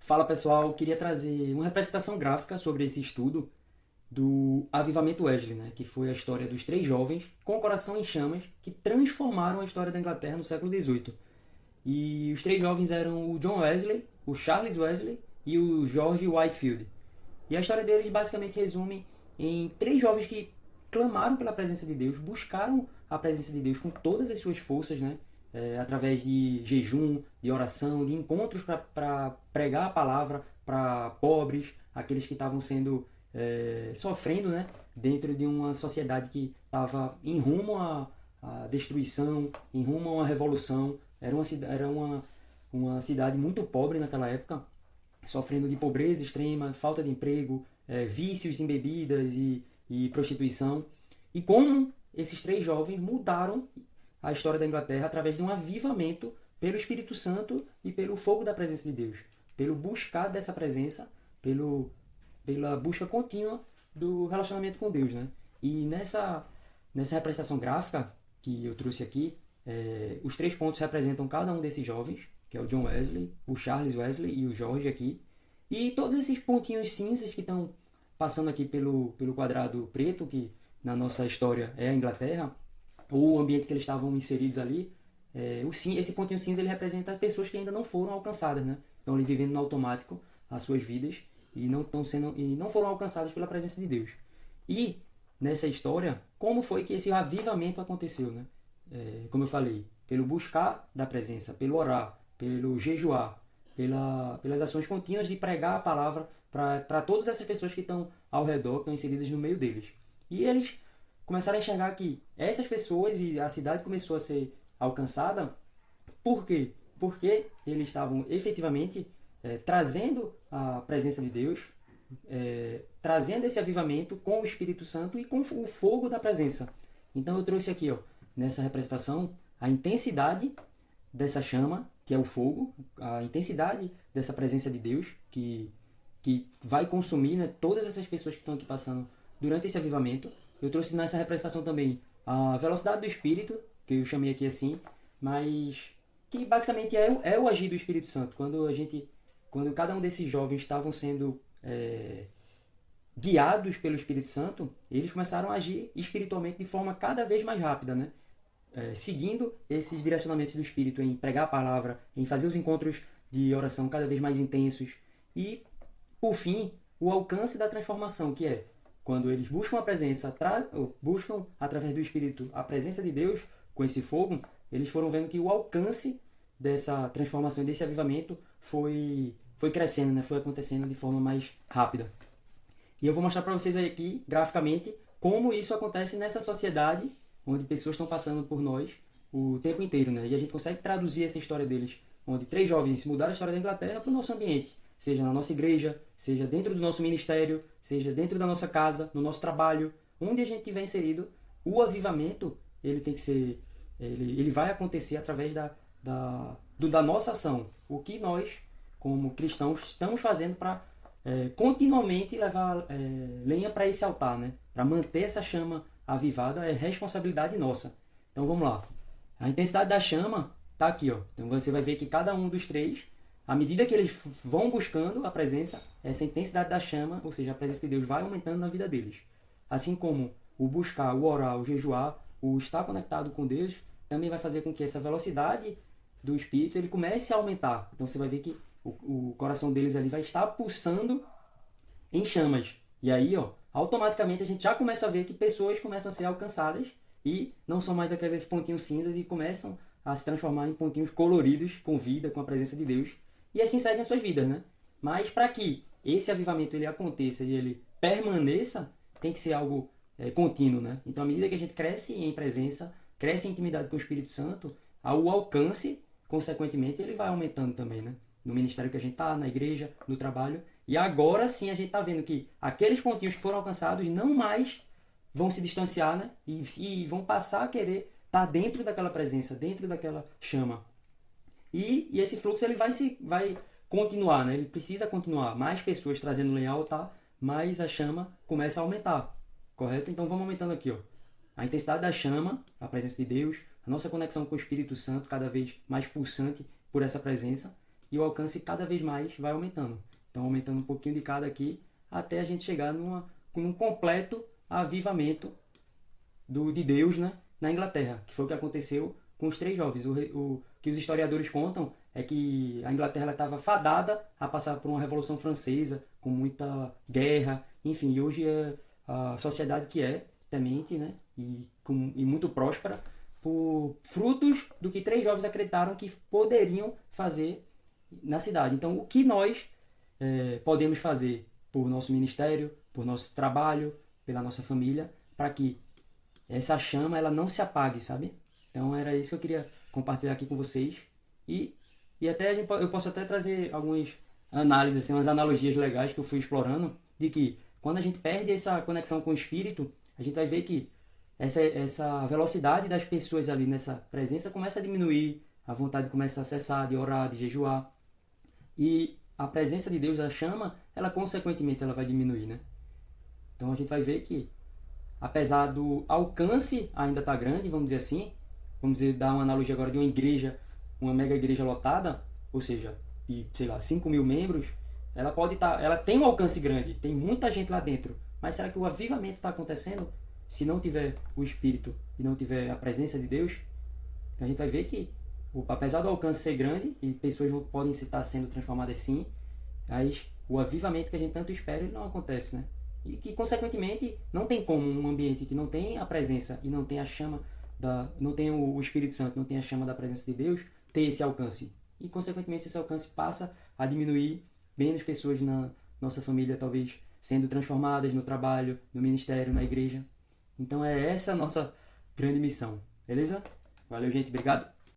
Fala pessoal, queria trazer uma representação gráfica sobre esse estudo do Avivamento Wesley, né? Que foi a história dos três jovens com o coração em chamas que transformaram a história da Inglaterra no século XVIII. E os três jovens eram o John Wesley, o Charles Wesley e o George Whitefield. E a história deles basicamente resume em três jovens que clamaram pela presença de Deus, buscaram a presença de Deus com todas as suas forças, né? Através de jejum, de oração, de encontros para pregar a palavra para pobres, aqueles que estavam sendo sofrendo, né? Dentro de uma sociedade que estava em rumo à destruição, em rumo a uma revolução. Era uma cidade muito pobre naquela época, sofrendo de pobreza extrema, falta de emprego, vícios em bebidas e prostituição. E como esses três jovens mudaram a história da Inglaterra através de um avivamento pelo Espírito Santo e pelo fogo da presença de Deus, pelo buscar dessa presença, pela busca contínua do relacionamento com Deus, né? E nessa representação gráfica que eu trouxe aqui, os três pontos representam cada um desses jovens, que é o John Wesley, o Charles Wesley e o George aqui. E todos esses pontinhos cinzas que estão passando aqui pelo quadrado preto, que na nossa história é a Inglaterra, ou o ambiente que eles estavam inseridos ali, esse pontinho cinza ele representa pessoas que ainda não foram alcançadas, né? Estão ali vivendo no automático as suas vidas e não foram alcançadas pela presença de Deus. E nessa história, como foi que esse avivamento aconteceu, né? Como eu falei, pelo buscar da presença, pelo orar, pelo jejuar, pelas ações contínuas de pregar a palavra para todas essas pessoas que estão ao redor, que estão inseridas no meio deles. E eles começaram a enxergar que essas pessoas e a cidade começou a ser alcançada. Por quê? Porque eles estavam efetivamente trazendo a presença de Deus, trazendo esse avivamento com o Espírito Santo e com o fogo da presença. Então eu trouxe aqui, ó, nessa representação, a intensidade dessa chama, que é o fogo, a intensidade dessa presença de Deus, que vai consumir, né, todas essas pessoas que estão aqui passando durante esse avivamento. Eu trouxe nessa representação também a velocidade do Espírito, que eu chamei aqui assim, mas que basicamente é o agir do Espírito Santo. Quando cada um desses jovens estavam sendo guiados pelo Espírito Santo, eles começaram a agir espiritualmente de forma cada vez mais rápida, né? Seguindo esses direcionamentos do Espírito em pregar a palavra, em fazer os encontros de oração cada vez mais intensos e, por fim, o alcance da transformação, que é quando eles buscam a presença, buscam através do Espírito a presença de Deus com esse fogo, eles foram vendo que o alcance dessa transformação, desse avivamento foi crescendo, né? Foi acontecendo de forma mais rápida. E eu vou mostrar para vocês aqui, graficamente, como isso acontece nessa sociedade onde pessoas estão passando por nós o tempo inteiro, né? E a gente consegue traduzir essa história deles, onde três jovens mudaram a história da Inglaterra para o nosso ambiente, seja na nossa igreja, seja dentro do nosso ministério, seja dentro da nossa casa, no nosso trabalho, onde a gente estiver inserido. O avivamento ele tem que ser, ele vai acontecer através da nossa ação, o que nós como cristãos estamos fazendo para continuamente levar lenha para esse altar, né? Para manter essa chama avivada é responsabilidade nossa. Então vamos lá. A intensidade da chama está aqui, ó. Então você vai ver que cada um dos três, à medida que eles vão buscando a presença, essa intensidade da chama, ou seja, a presença de Deus vai aumentando na vida deles. Assim como o buscar, o orar, o jejuar, o estar conectado com Deus, também vai fazer com que essa velocidade do Espírito ele comece a aumentar. Então você vai ver que o coração deles ali vai estar pulsando em chamas. E aí, ó, automaticamente a gente já começa a ver que pessoas começam a ser alcançadas e não são mais aqueles pontinhos cinzas e começam a se transformar em pontinhos coloridos com vida, com a presença de Deus. E assim seguem as suas vidas, né? Mas para que esse avivamento ele aconteça e ele permaneça, tem que ser algo contínuo, né? Então, à medida que a gente cresce em presença, cresce em intimidade com o Espírito Santo, o alcance, consequentemente, ele vai aumentando também, né? No ministério que a gente está, na igreja, no trabalho. E agora sim a gente está vendo que aqueles pontinhos que foram alcançados não mais vão se distanciar, né? E vão passar a querer estar dentro daquela presença, dentro daquela chama. E esse fluxo ele vai continuar, né? Ele precisa continuar. Mais pessoas trazendo lenha ao altar, mais a chama começa a aumentar. Correto? Então vamos aumentando aqui, ó. A intensidade da chama, a presença de Deus, a nossa conexão com o Espírito Santo cada vez mais pulsante por essa presença. e o alcance cada vez mais vai aumentando. Então, aumentando um pouquinho de cada aqui, até a gente chegar num completo avivamento de Deus, né, na Inglaterra, que foi o que aconteceu com os três jovens. O que os historiadores contam é que a Inglaterra estava fadada a passar por uma Revolução Francesa, com muita guerra, enfim, e hoje é a sociedade que é temente, né, e muito próspera, por frutos do que três jovens acreditaram que poderiam fazer na cidade. Então, o que nós podemos fazer por nosso ministério, por nosso trabalho, pela nossa família, para que essa chama ela não se apague, sabe? Então era isso que eu queria compartilhar aqui com vocês. E até eu posso até trazer algumas análises, assim, umas analogias legais que eu fui explorando, de que quando a gente perde essa conexão com o Espírito, a gente vai ver que essa velocidade das pessoas ali nessa presença começa a diminuir, a vontade começa a cessar de orar, de jejuar. E a presença de Deus, a chama, ela consequentemente ela vai diminuir, né? Então a gente vai ver que, apesar do alcance ainda estar grande, vamos dizer assim, vamos dizer, dar uma analogia agora de uma igreja, uma mega igreja lotada, ou seja, de, sei lá, 5 mil membros, ela pode estar, ela tem um alcance grande, tem muita gente lá dentro, mas será que o avivamento está acontecendo se não tiver o Espírito e não tiver a presença de Deus? Então a gente vai ver que, apesar do alcance ser grande, e pessoas podem estar sendo transformadas sim, mas o avivamento que a gente tanto espera, ele não acontece, né? E que, consequentemente, não tem como um ambiente que não tem a presença e não tem a chama, não tem o Espírito Santo, não tem a chama da presença de Deus, ter esse alcance. E, consequentemente, esse alcance passa a diminuir, menos pessoas na nossa família, talvez, sendo transformadas no trabalho, no ministério, na igreja. Então, é essa a nossa grande missão. Beleza? Valeu, gente. Obrigado.